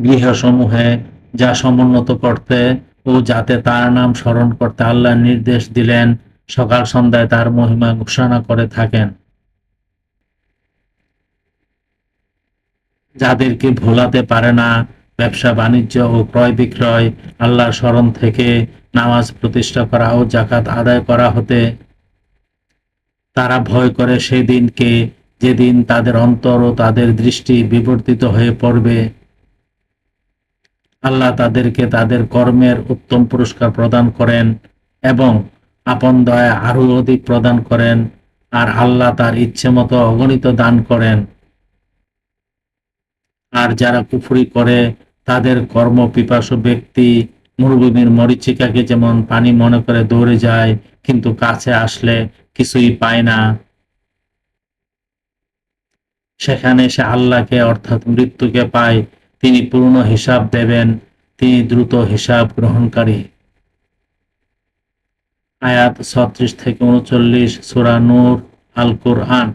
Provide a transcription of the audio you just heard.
গৃহসমূহে যা সমুন্নত করতে ও যাতে তার নাম স্মরণ করতে আল্লাহ নির্দেশ দিলেন, সকাল সন্ধ্যায় তার মহিমা ঘোষণা করে থাকেন। যাদেরকে ভোলাতে পারে না ব্যবসা বাণিজ্য ও ক্রয় বিক্রয়, আল্লাহর স্মরণ থেকে নামাজ প্রতিষ্ঠা করা ও জাকাত আদায় করা হতে, তারা ভয় করে সেই দিনকে যেদিন তাদের অন্তর ও তাদের দৃষ্টি বিবর্তিত হয়ে পড়বে। আল্লাহ তাদেরকে তাদের কর্মের উত্তম পুরস্কার প্রদান করেন এবং আপন দয়া আরো অধিক প্রদান করেন, আর আল্লাহ তার ইচ্ছে মতো অগণিত দান করেন। আর যারা কুফরি করে তাদের কর্ম পিপাসু ব্যক্তি মরুভূমির মরীচিকাকে যেমন পানি মনে করে দৌড়ে যায়, কিন্তু কাছে আসলে কিছুই পায় না। সেখানে সে আল্লাহকে অর্থাৎ মৃত্যুকে পায়। তিনি পূর্ণ হিসাব দেবেন, তিনি দ্রুত হিসাব গ্রহণকারী। আয়াত 36 থেকে 39 সূরা নূর, আল কোরআন।